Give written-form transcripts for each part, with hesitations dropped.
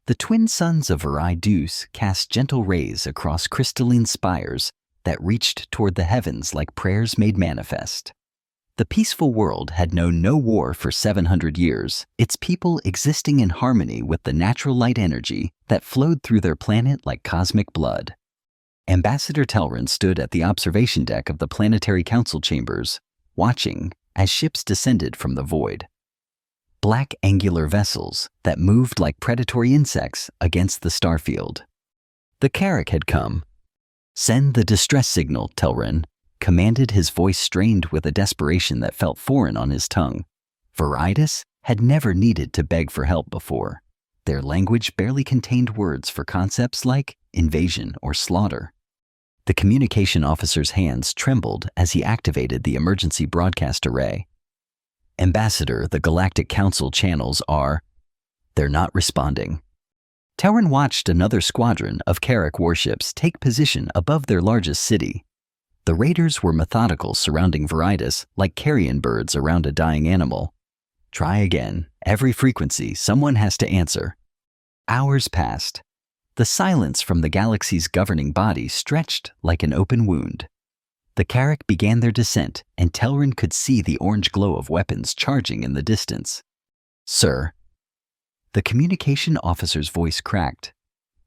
The twin suns of Viridus cast gentle rays across crystalline spires that reached toward the heavens like prayers made manifest. The peaceful world had known no war for 700 years, its people existing in harmony with the natural light energy that flowed through their planet like cosmic blood. Ambassador Telrin stood at the observation deck of the Planetary Council chambers, watching as ships descended from the void. Black angular vessels that moved like predatory insects against the starfield. The Carrack had come. "Send the distress signal," Telrin commanded, his voice strained with a desperation that felt foreign on his tongue. Viridus had never needed to beg for help before. Their language barely contained words for concepts like invasion or slaughter. The communication officer's hands trembled as he activated the emergency broadcast array. "Ambassador, the Galactic Council channels are..." "They're not responding." Telrin watched another squadron of Carrack warships take position above their largest city. The raiders were methodical, surrounding Viridus like carrion birds around a dying animal. Try again. Every frequency, someone has to answer. Hours passed. The silence from the galaxy's governing body stretched like an open wound. The Carrack began their descent, and Telrin could see the orange glow of weapons charging in the distance. "Sir." The communication officer's voice cracked.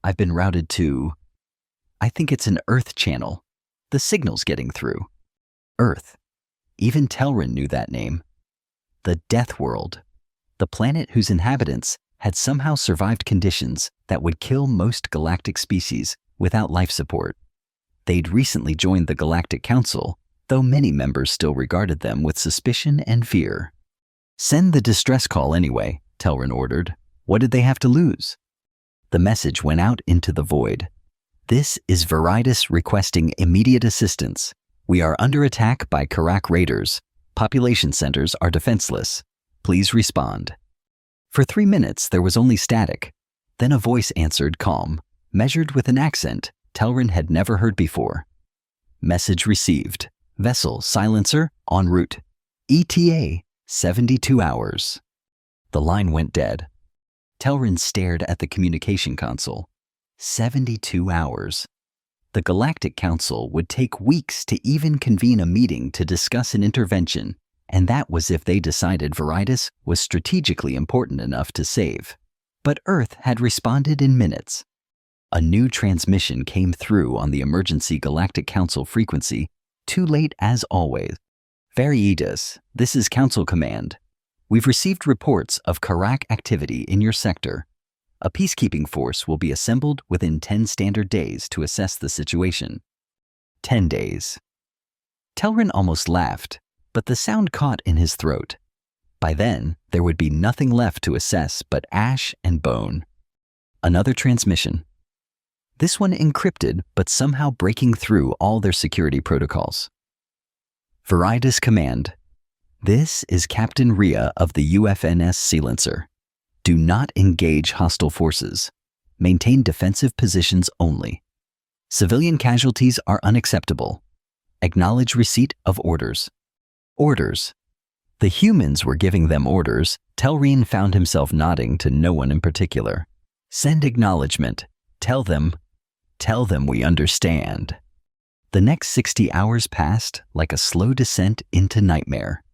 "I've been routed to... I think it's an Earth channel. The signal's getting through." Earth. Even Telrin knew that name. The Deathworld. The planet whose inhabitants had somehow survived conditions that would kill most galactic species without life support. They'd recently joined the Galactic Council, though many members still regarded them with suspicion and fear. "Send the distress call anyway," Telrin ordered. What did they have to lose? The message went out into the void. "This is Viridus requesting immediate assistance. We are under attack by Carrack raiders. Population centers are defenseless. Please respond." For 3 minutes there was only static. Then a voice answered, calm, measured with an accent Telrin had never heard before. "Message received. Vessel silencer en route. ETA 72 hours." The line went dead. Telrin stared at the communication console. 72 hours. The Galactic Council would take weeks to even convene a meeting to discuss an intervention, and that was if they decided Viridus was strategically important enough to save. But Earth had responded in minutes. A new transmission came through on the emergency Galactic Council frequency, too late as always. "Viridus, this is Council Command. We've received reports of Carrack activity in your sector. A peacekeeping force will be assembled within 10 standard days to assess the situation." 10 days. Telrin almost laughed, but the sound caught in his throat. By then, there would be nothing left to assess but ash and bone. Another transmission. This one encrypted, but somehow breaking through all their security protocols. "Viridus Command. This is Captain Rhea of the UFNS Silencer. Do not engage hostile forces. Maintain defensive positions only. Civilian casualties are unacceptable. Acknowledge receipt of orders." Orders. The humans were giving them orders. Telrin found himself nodding to no one in particular. "Send acknowledgement. Tell them we understand." The next 60 hours passed like a slow descent into nightmare.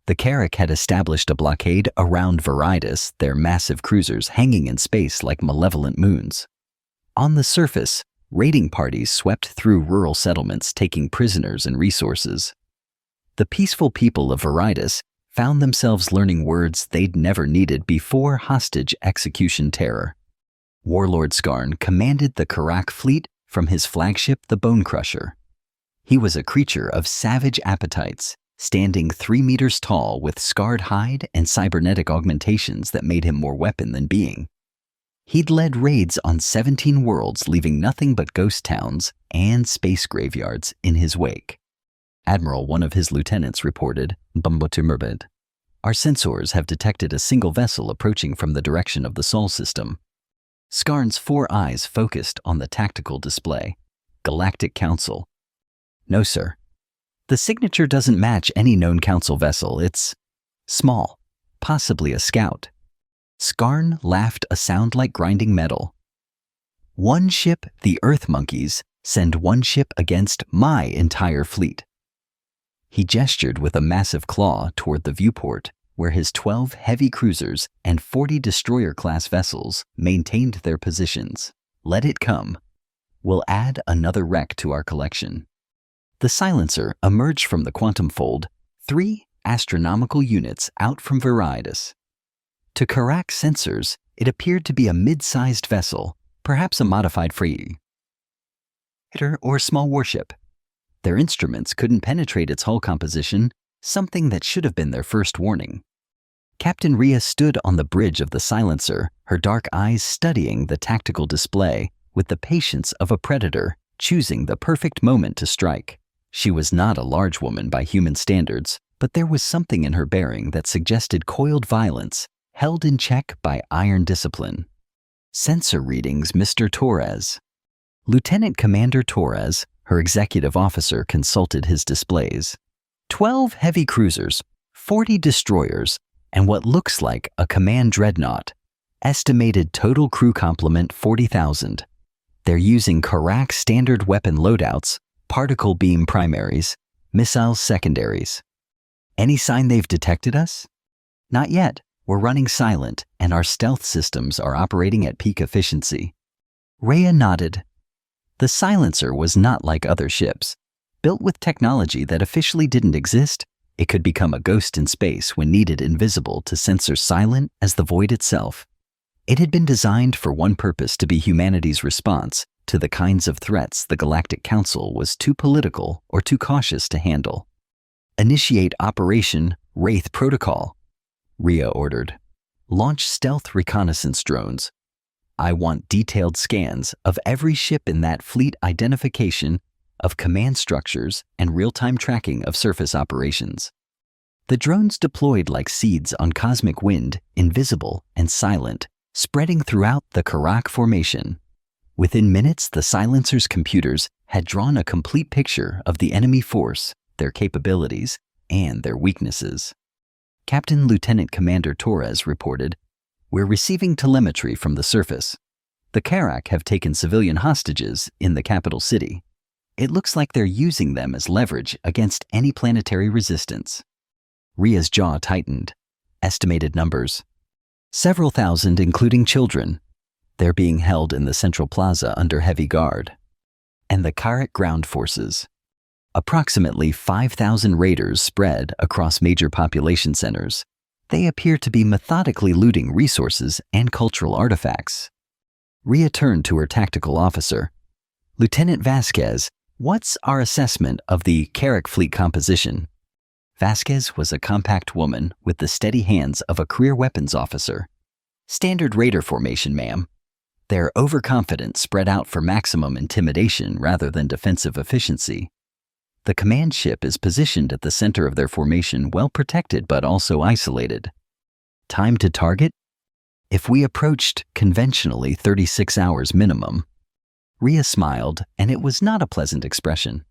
The Carrack had established a blockade around Viridus, their massive cruisers hanging in space like malevolent moons. On the surface, raiding parties swept through rural settlements, taking prisoners and resources. The peaceful people of Viridus found themselves learning words they'd never needed before hostage execution terror. Warlord Skarn commanded the Carrack fleet from his flagship, the Bone Crusher. He was a creature of savage appetites, standing 3 meters tall with scarred hide and cybernetic augmentations that made him more weapon than being. He'd led raids on 17 worlds, leaving nothing but ghost towns and space graveyards in his wake. Admiral, one of his lieutenants, reported, "Bumbotumerbid. Our sensors have detected a single vessel approaching from the direction of the Sol system." Skarn's 4 eyes focused on the tactical display. "Galactic Council." "No, sir. The signature doesn't match any known Council vessel. It's small, possibly a scout." Skarn laughed a sound like grinding metal. "One ship, the Earth Monkeys, send one ship against my entire fleet." He gestured with a massive claw toward the viewport, where his 12 heavy cruisers and 40 destroyer-class vessels maintained their positions. "Let it come. We'll add another wreck to our collection." The silencer emerged from the quantum fold, 3 astronomical units out from Viridius. To Karak's sensors, it appeared to be a mid-sized vessel, perhaps a modified freighter or small warship. Their instruments couldn't penetrate its hull composition, something that should have been their first warning. Captain Rhea stood on the bridge of the silencer, her dark eyes studying the tactical display with the patience of a predator, choosing the perfect moment to strike. She was not a large woman by human standards, but there was something in her bearing that suggested coiled violence, held in check by iron discipline. "Sensor readings, Mr. Torres." Lieutenant Commander Torres, her executive officer, consulted his displays. 12 heavy cruisers, 40 destroyers, and what looks like a command dreadnought. Estimated total crew complement 40,000. They're using Karak standard weapon loadouts, particle beam primaries, missiles secondaries. "Any sign they've detected us?" "Not yet. We're running silent, and our stealth systems are operating at peak efficiency." Rhea nodded. The silencer was not like other ships. Built with technology that officially didn't exist, it could become a ghost in space when needed invisible to sensors silent as the void itself. It had been designed for one purpose: to be humanity's response to the kinds of threats the Galactic Council was too political or too cautious to handle. "Initiate Operation Wraith Protocol," Rhea ordered. "Launch stealth reconnaissance drones. I want detailed scans of every ship in that fleet, identification of command structures, and real-time tracking of surface operations." The drones deployed like seeds on cosmic wind, invisible and silent, spreading throughout the Karak formation. Within minutes, the silencer's computers had drawn a complete picture of the enemy force, their capabilities, and their weaknesses. Captain Lieutenant Commander Torres reported, "We're receiving telemetry from the surface. The Karak have taken civilian hostages in the capital city. It looks like they're using them as leverage against any planetary resistance." Rhea's jaw tightened. Estimated numbers: several thousand, including children. They're being held in the central plaza under heavy guard. And the Karak ground forces: approximately 5,000 raiders spread across major population centers. They appear to be methodically looting resources and cultural artifacts. Rhea turned to her tactical officer. "Lieutenant Vasquez, what's our assessment of the Karak fleet composition?" Vasquez was a compact woman with the steady hands of a career weapons officer. "Standard raider formation, ma'am. They're overconfident, spread out for maximum intimidation rather than defensive efficiency. The command ship is positioned at the center of their formation, well protected but also isolated. Time to target? If we approached conventionally, 36 hours minimum." Rhea smiled, and it was not a pleasant expression.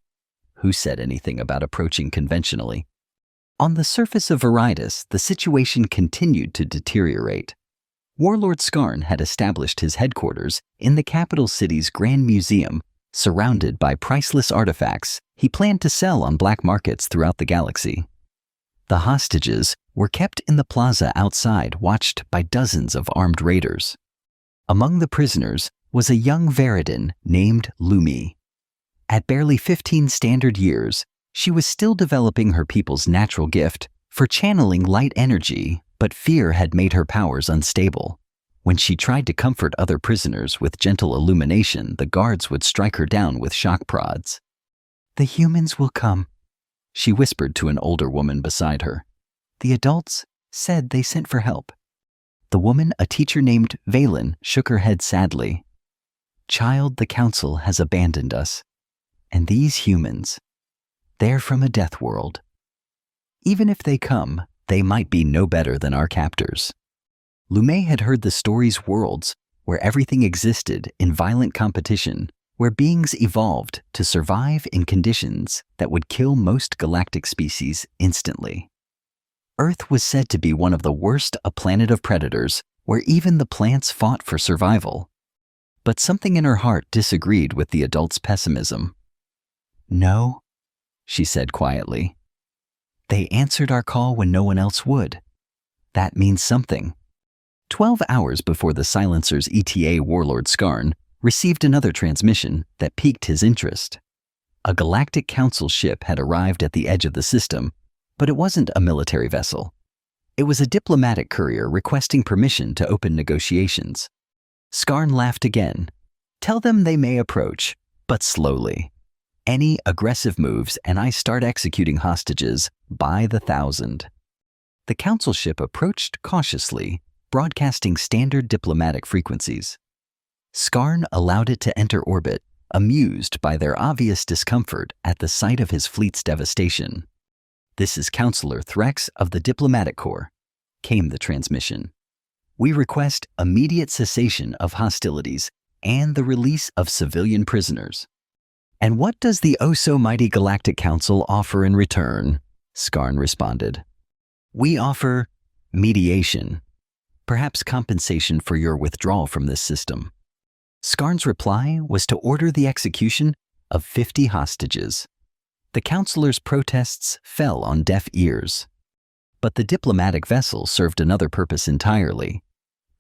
Who said anything about approaching conventionally? On the surface of Viridius, the situation continued to deteriorate. Warlord Skarn had established his headquarters in the capital city's Grand Museum, surrounded by priceless artifacts he planned to sell on black markets throughout the galaxy. The hostages were kept in the plaza outside, watched by dozens of armed raiders. Among the prisoners was a young Veridin named Lumi. At barely 15 standard years, she was still developing her people's natural gift for channeling light energy, but fear had made her powers unstable. When she tried to comfort other prisoners with gentle illumination, the guards would strike her down with shock prods. "The humans will come," she whispered to an older woman beside her. "The adults said they sent for help." The woman, a teacher named Valen, shook her head sadly. "Child, the council has abandoned us. And these humans, they're from a death world. Even if they come, they might be no better than our captors." Lume had heard the stories worlds where everything existed in violent competition, where beings evolved to survive in conditions that would kill most galactic species instantly. Earth was said to be one of the worst, a planet of predators, where even the plants fought for survival. But something in her heart disagreed with the adult's pessimism. "No," she said quietly. "They answered our call when no one else would. That means something." 12 hours before the Silencer's ETA warlord Skarn received another transmission that piqued his interest. A Galactic Council ship had arrived at the edge of the system, but it wasn't a military vessel. It was a diplomatic courier requesting permission to open negotiations. Skarn laughed again. "Tell them they may approach, but slowly. Any aggressive moves and I start executing hostages by the thousand." The council ship approached cautiously, broadcasting standard diplomatic frequencies. Skarn allowed it to enter orbit, amused by their obvious discomfort at the sight of his fleet's devastation. "This is Counselor Threx of the Diplomatic Corps," came the transmission. "We request immediate cessation of hostilities and the release of civilian prisoners." "And what does the oh-so-mighty Galactic Council offer in return?" Skarn responded. "We offer mediation, perhaps compensation for your withdrawal from this system." Skarn's reply was to order the execution of 50 hostages. The counselor's protests fell on deaf ears. But the diplomatic vessel served another purpose entirely.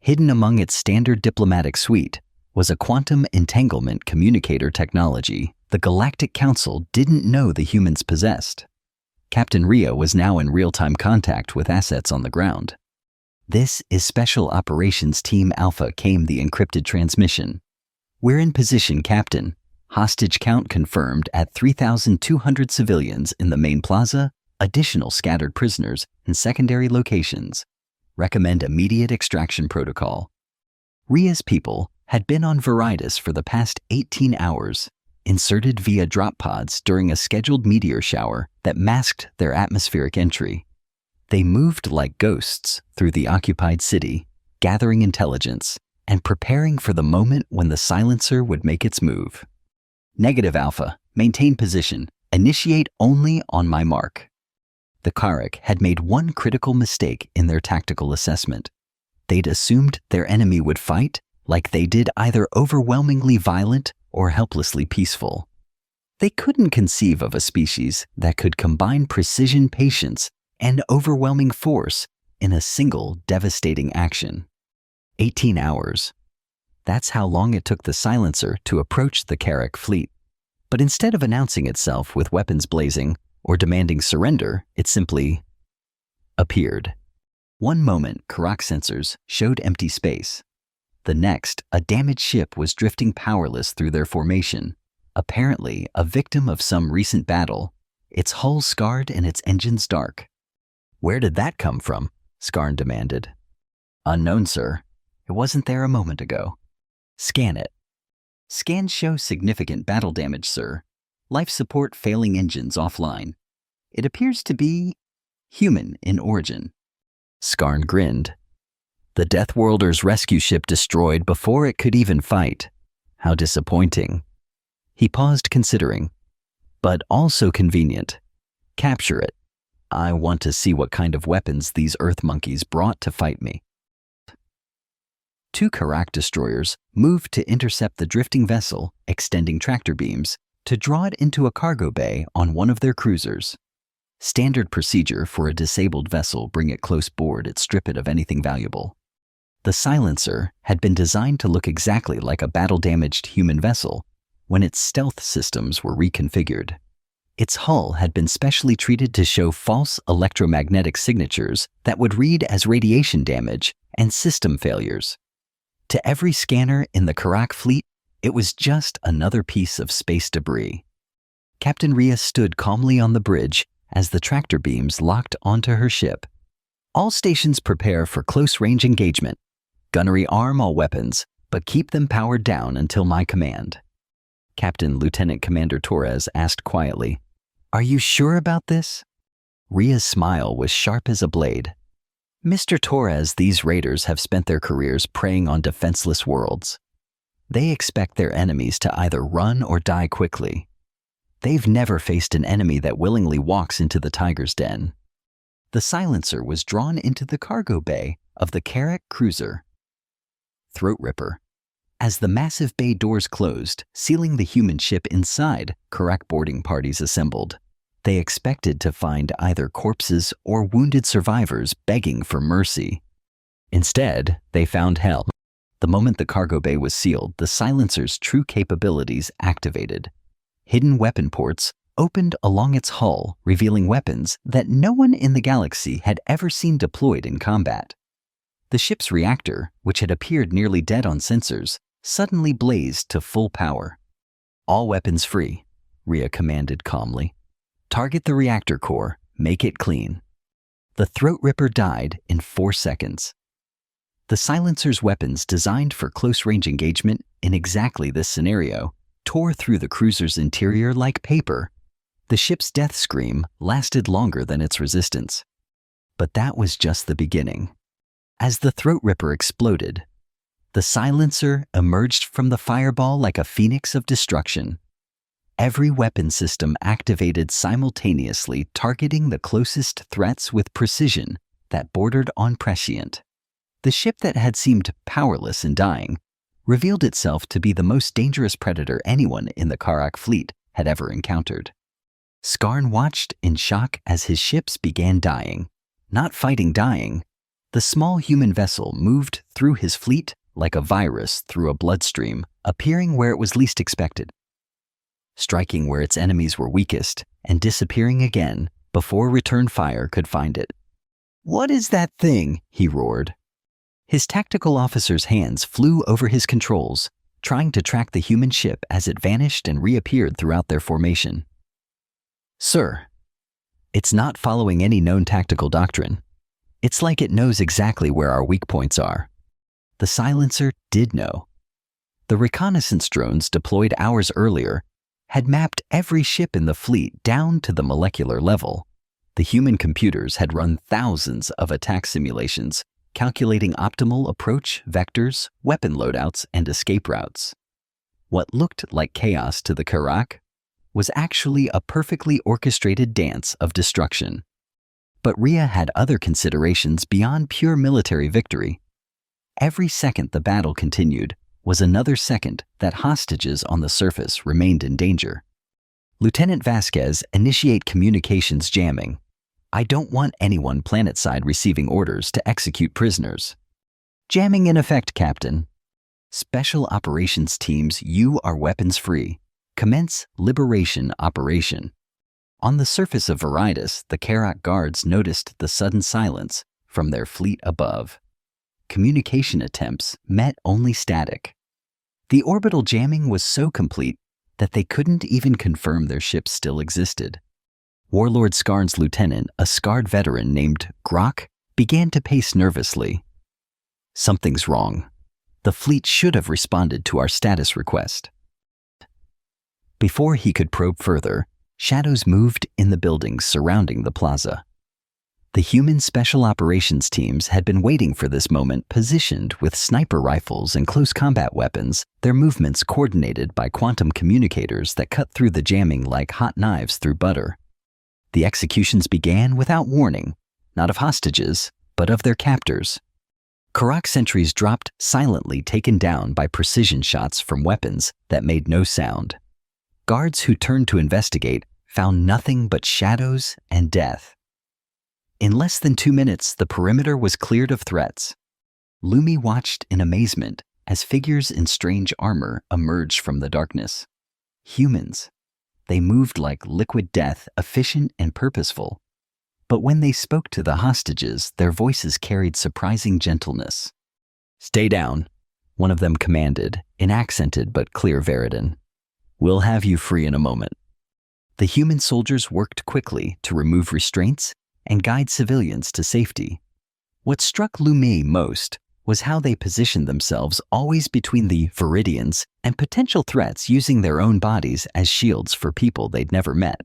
Hidden among its standard diplomatic suite was a quantum entanglement communicator technology the Galactic Council didn't know the humans possessed. Captain Rhea was now in real-time contact with assets on the ground. "This is Special Operations Team Alpha," came the encrypted transmission. "We're in position, Captain. Hostage count confirmed at 3,200 civilians in the main plaza, additional scattered prisoners in secondary locations. Recommend immediate extraction protocol." Rhea's people had been on Viridis for the past 18 hours, inserted via drop pods during a scheduled meteor shower that masked their atmospheric entry. They moved like ghosts through the occupied city, gathering intelligence and preparing for the moment when the Silencer would make its move. "Negative, Alpha. Maintain position. Initiate only on my mark." The Karrak had made one critical mistake in their tactical assessment. They'd assumed their enemy would fight like they did, either overwhelmingly violent or helplessly peaceful. They couldn't conceive of a species that could combine precision, patience, and overwhelming force in a single devastating action. 18 hours. That's how long it took the Silencer to approach the Karrak fleet. But instead of announcing itself with weapons blazing or demanding surrender, it simply appeared. One moment, Karrak sensors showed empty space. The next, a damaged ship was drifting powerless through their formation, apparently a victim of some recent battle, its hull scarred and its engines dark. "Where did that come from?" Skarn demanded. "Unknown, sir. It wasn't there a moment ago." "Scan it." "Scans show significant battle damage, sir. Life support failing, engines offline. It appears to be human in origin." Skarn grinned. The Deathworlders rescue ship destroyed before it could even fight. How disappointing. He paused, considering. But also convenient. Capture it. I want to see what kind of weapons these Earth monkeys brought to fight me. 2 Karrak destroyers moved to intercept the drifting vessel, extending tractor beams to draw it into a cargo bay on one of their cruisers. Standard procedure for a disabled vessel: bring it close board and strip it of anything valuable. The Silencer had been designed to look exactly like a battle-damaged human vessel when its stealth systems were reconfigured. Its hull had been specially treated to show false electromagnetic signatures that would read as radiation damage and system failures. To every scanner in the Karrak fleet, it was just another piece of space debris. Captain Rhea stood calmly on the bridge as the tractor beams locked onto her ship. "All stations prepare for close-range engagement. Gunnery arm all weapons, but keep them powered down until my command." Captain Lieutenant Commander Torres asked quietly, "Are you sure about this?" Rhea's smile was sharp as a blade. "Mr. Torres, these raiders have spent their careers preying on defenseless worlds. They expect their enemies to either run or die quickly. They've never faced an enemy that willingly walks into the tiger's den." The Silencer was drawn into the cargo bay of the Karrak cruiser, throat ripper. As the massive bay doors closed, sealing the human ship inside, Karak boarding parties assembled. They expected to find either corpses or wounded survivors begging for mercy. Instead, they found hell. The moment the cargo bay was sealed, the silencer's true capabilities activated. Hidden weapon ports opened along its hull, revealing weapons that no one in the galaxy had ever seen deployed in combat. The ship's reactor, which had appeared nearly dead on sensors, suddenly blazed to full power. "All weapons free," Rhea commanded calmly. "Target the reactor core, make it clean." The throat ripper died in 4 seconds. The silencer's weapons, designed for close-range engagement in exactly this scenario, tore through the cruiser's interior like paper. The ship's death scream lasted longer than its resistance. But that was just the beginning. As the throat ripper exploded, the silencer emerged from the fireball like a phoenix of destruction. Every weapon system activated simultaneously, targeting the closest threats with precision that bordered on prescient. The ship that had seemed powerless and dying revealed itself to be the most dangerous predator anyone in the Karak fleet had ever encountered. Skarn watched in shock as his ships began dying. Not fighting dying, the small human vessel moved through his fleet like a virus through a bloodstream, appearing where it was least expected, striking where its enemies were weakest, and disappearing again before return fire could find it. "What is that thing?" he roared. His tactical officer's hands flew over his controls, trying to track the human ship as it vanished and reappeared throughout their formation. "Sir, it's not following any known tactical doctrine. It's like it knows exactly where our weak points are." The silencer did know. The reconnaissance drones deployed hours earlier had mapped every ship in the fleet down to the molecular level. The human computers had run thousands of attack simulations, calculating optimal approach vectors, weapon loadouts, and escape routes. What looked like chaos to the Karak was actually a perfectly orchestrated dance of destruction. But Rhea had other considerations beyond pure military victory. Every second the battle continued was another second that hostages on the surface remained in danger. "Lieutenant Vasquez, initiate communications jamming. I don't want anyone planetside receiving orders to execute prisoners." "Jamming in effect, Captain." "Special operations teams, you are weapons free. Commence liberation operation." On the surface of Viridius, the Karak guards noticed the sudden silence from their fleet above. Communication attempts met only static. The orbital jamming was so complete that they couldn't even confirm their ships still existed. Warlord Skarn's lieutenant, a scarred veteran named Grok, began to pace nervously. "Something's wrong. The fleet should have responded to our status request." Before he could probe further, shadows moved in the buildings surrounding the plaza. The human special operations teams had been waiting for this moment, positioned with sniper rifles and close combat weapons, their movements coordinated by quantum communicators that cut through the jamming like hot knives through butter. The executions began without warning, not of hostages, but of their captors. Karak sentries dropped silently, taken down by precision shots from weapons that made no sound. Guards who turned to investigate found nothing but shadows and death. In less than 2 minutes, the perimeter was cleared of threats. Lumi watched in amazement as figures in strange armor emerged from the darkness. Humans. They moved like liquid death, efficient and purposeful. But when they spoke to the hostages, their voices carried surprising gentleness. "Stay down," one of them commanded, in accented but clear Veridan. "We'll have you free in a moment." The human soldiers worked quickly to remove restraints and guide civilians to safety. What struck Lumi most was how they positioned themselves always between the Viridians and potential threats, using their own bodies as shields for people they'd never met.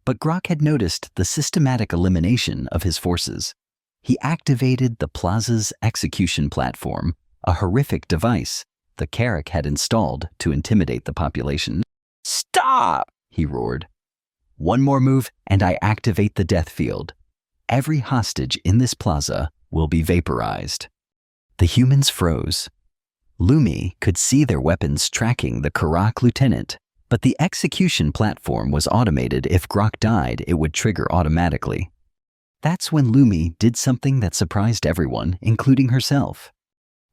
But Grok had noticed the systematic elimination of his forces. He activated the plaza's execution platform, a horrific device the Karak had installed to intimidate the population. "Stop!" he roared. "One more move and I activate the death field. Every hostage in this plaza will be vaporized." The humans froze. Lumi could see their weapons tracking the Karak lieutenant, but the execution platform was automated. If Grok died, it would trigger automatically. That's when Lumi did something that surprised everyone, including herself.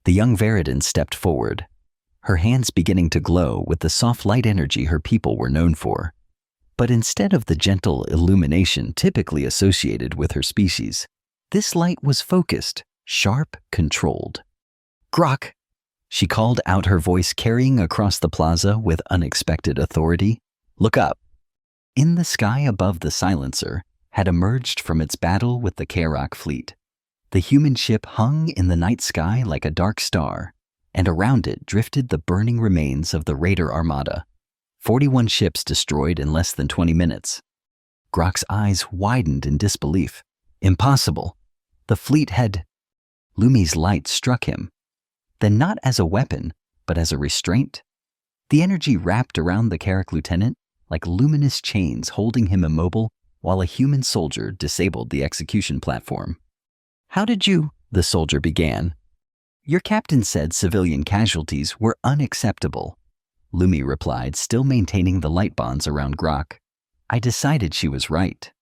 The young Veridan stepped forward, her hands beginning to glow with the soft light energy her people were known for. But instead of the gentle illumination typically associated with her species, this light was focused, sharp, controlled. "Grok!" She called out, her voice carrying across the plaza with unexpected authority. "Look up." In the sky above, the silencer had emerged from its battle with the Karak fleet. The human ship hung in the night sky like a dark star, and around it drifted the burning remains of the Raider Armada. 41 ships destroyed in less than 20 minutes. Grok's eyes widened in disbelief. Impossible. The fleet had... Lumi's light struck him. Then not as a weapon, but as a restraint. The energy wrapped around the Karak lieutenant like luminous chains, holding him immobile while a human soldier disabled the execution platform. "How did you?" the soldier began. "Your captain said civilian casualties were unacceptable," Lumi replied, still maintaining the light bonds around Grok. "I decided she was right."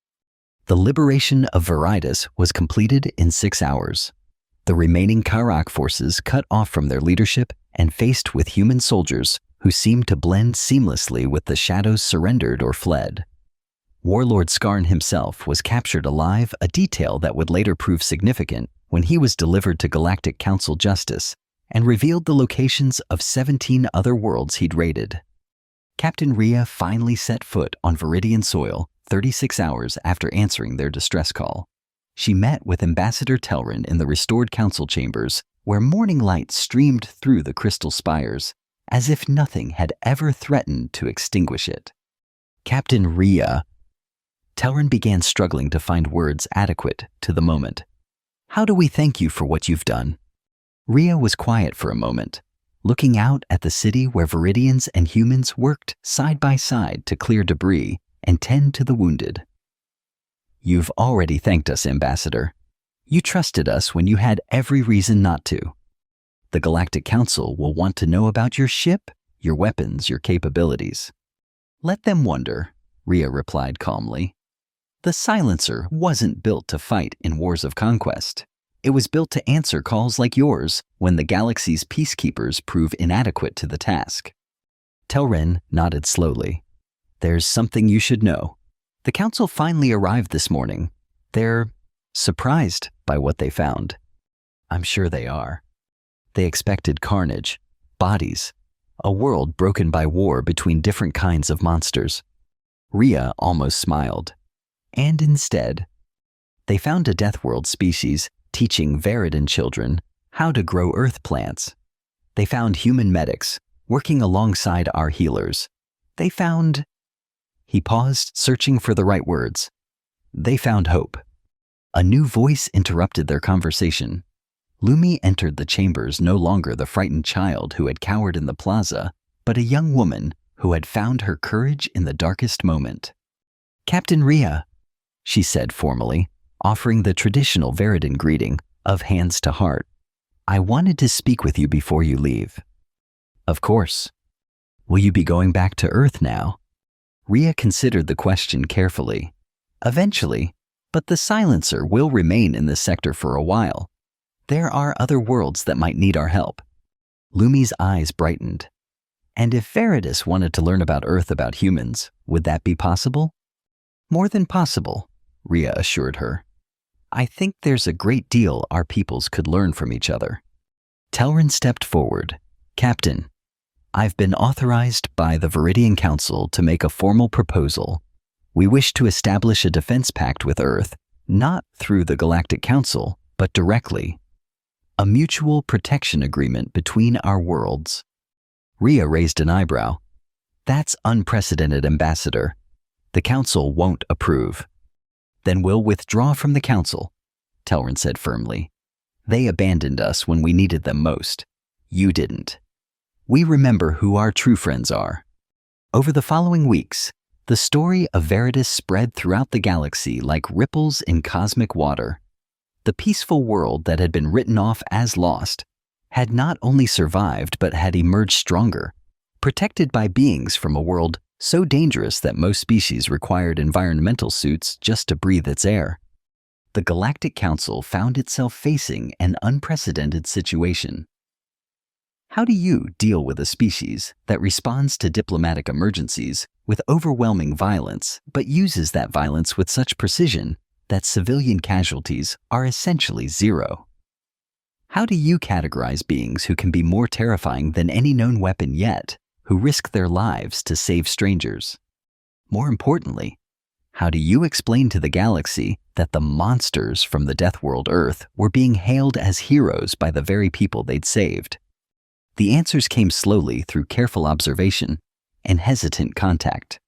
The liberation of Viridis was completed in 6 hours. The remaining Karak forces cut off from their leadership and faced with human soldiers who seemed to blend seamlessly with the shadows, surrendered or fled. Warlord Skarn himself was captured alive, a detail that would later prove significant when he was delivered to Galactic Council justice and revealed the locations of 17 other worlds he'd raided. Captain Rhea finally set foot on Viridian soil 36 hours after answering their distress call. She met with Ambassador Telrin in the restored council chambers, where morning light streamed through the crystal spires, as if nothing had ever threatened to extinguish it. "Captain Rhea," Telrin began, struggling to find words adequate to the moment. "How do we thank you for what you've done?" Rhea was quiet for a moment, looking out at the city where Viridians and humans worked side by side to clear debris and tend to the wounded. "You've already thanked us, Ambassador. You trusted us when you had every reason not to. The Galactic Council will want to know about your ship, your weapons, your capabilities." "Let them wonder," Rhea replied calmly. "The silencer wasn't built to fight in wars of conquest. It was built to answer calls like yours when the galaxy's peacekeepers prove inadequate to the task." Telrin nodded slowly. "There's something you should know. The Council finally arrived this morning. They're surprised by what they found." "I'm sure they are. They expected carnage, bodies, a world broken by war between different kinds of monsters." Rhea almost smiled. "And instead, they found a Deathworld species teaching Veridan children how to grow earth plants. They found human medics working alongside our healers. They found..." He paused, searching for the right words. "They found hope." A new voice interrupted their conversation. Lumi entered the chambers, no longer the frightened child who had cowered in the plaza, but a young woman who had found her courage in the darkest moment. "Captain Rhea," she said formally, offering the traditional Veridan greeting of hands to heart. "I wanted to speak with you before you leave." "Of course. Will you be going back to Earth now?" Rhea considered the question carefully. "Eventually, but the silencer will remain in this sector for a while. There are other worlds that might need our help." Lumi's eyes brightened. "And if Veridis wanted to learn about Earth, about humans, would that be possible?" "More than possible," Rhea assured her. "I think there's a great deal our peoples could learn from each other." Telrin stepped forward. "Captain, I've been authorized by the Viridian Council to make a formal proposal. We wish to establish a defense pact with Earth, not through the Galactic Council, but directly. A mutual protection agreement between our worlds." Rhea raised an eyebrow. "That's unprecedented, Ambassador. The Council won't approve." "Then we'll withdraw from the Council," Telrin said firmly. "They abandoned us when we needed them most. You didn't. We remember who our true friends are." Over the following weeks, the story of Veridis spread throughout the galaxy like ripples in cosmic water. The peaceful world that had been written off as lost had not only survived but had emerged stronger, protected by beings from a world so dangerous that most species required environmental suits just to breathe its air. The Galactic Council found itself facing an unprecedented situation. How do you deal with a species that responds to diplomatic emergencies with overwhelming violence, but uses that violence with such precision that civilian casualties are essentially zero? How do you categorize beings who can be more terrifying than any known weapon yet, who risk their lives to save strangers? More importantly, how do you explain to the galaxy that the monsters from the Deathworld Earth were being hailed as heroes by the very people they'd saved? The answers came slowly through careful observation and hesitant contact.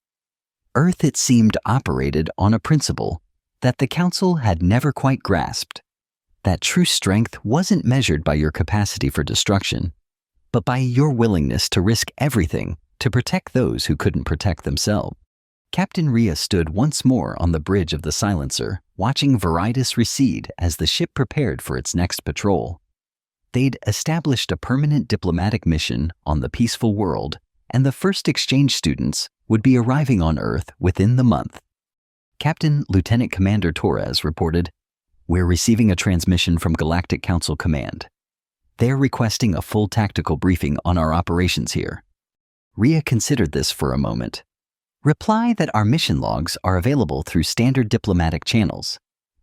Earth, it seemed, operated on a principle that the Council had never quite grasped, that true strength wasn't measured by your capacity for destruction, but by your willingness to risk everything to protect those who couldn't protect themselves. Captain Rhea stood once more on the bridge of the Silencer, watching Viridis recede as the ship prepared for its next patrol. They'd established a permanent diplomatic mission on the peaceful world, and the first exchange students would be arriving on Earth within the month. Captain Lieutenant Commander Torres reported, "We're receiving a transmission from Galactic Council Command. They're requesting a full tactical briefing on our operations here." Rhea considered this for a moment. "Reply that our mission logs are available through standard diplomatic channels.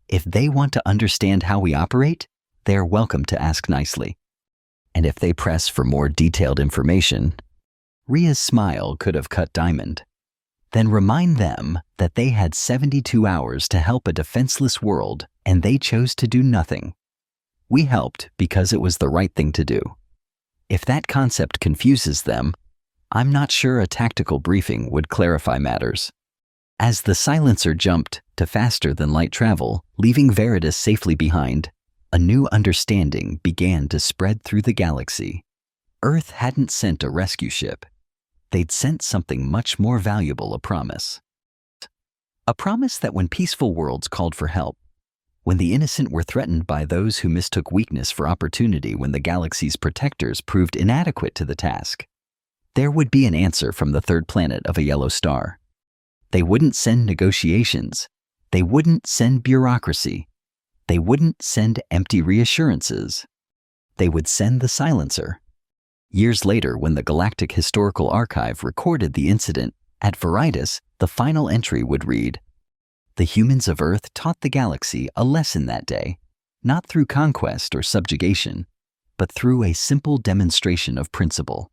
If they want to understand how we operate, they're welcome to ask nicely. And if they press for more detailed information," Rhea's smile could have cut diamond, "then remind them that they had 72 hours to help a defenseless world and they chose to do nothing. We helped because it was the right thing to do. If that concept confuses them, I'm not sure a tactical briefing would clarify matters." As the Silencer jumped to faster-than-light travel, leaving Viridis safely behind, a new understanding began to spread through the galaxy. Earth hadn't sent a rescue ship. They'd sent something much more valuable, a promise. A promise that when peaceful worlds called for help, when the innocent were threatened by those who mistook weakness for opportunity, when the galaxy's protectors proved inadequate to the task, there would be an answer from the third planet of a yellow star. They wouldn't send negotiations. They wouldn't send bureaucracy. They wouldn't send empty reassurances. They would send the Silencer. Years later, when the Galactic Historical Archive recorded the incident at Viridis, the final entry would read, "The humans of Earth taught the galaxy a lesson that day, not through conquest or subjugation, but through a simple demonstration of principle.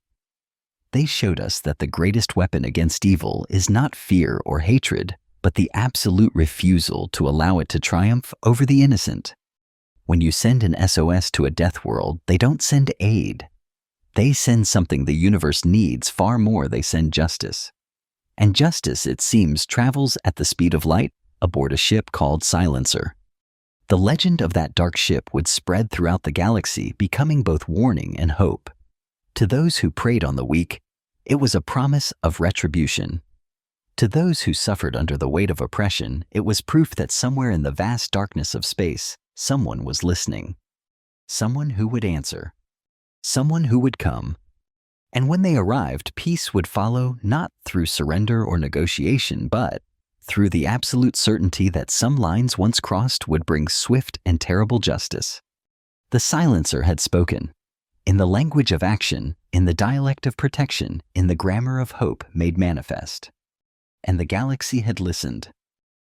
They showed us that the greatest weapon against evil is not fear or hatred, but the absolute refusal to allow it to triumph over the innocent. When you send an SOS to a death world, they don't send aid. They send something the universe needs far more. They send justice. And justice, it seems, travels at the speed of light aboard a ship called Silencer." The legend of that dark ship would spread throughout the galaxy, becoming both warning and hope. To those who preyed on the weak, it was a promise of retribution. To those who suffered under the weight of oppression, it was proof that somewhere in the vast darkness of space, someone was listening. Someone who would answer. Someone who would come. And when they arrived, peace would follow not through surrender or negotiation, but through the absolute certainty that some lines once crossed would bring swift and terrible justice. The Silencer had spoken. In the language of action, in the dialect of protection, in the grammar of hope made manifest. And the galaxy had listened.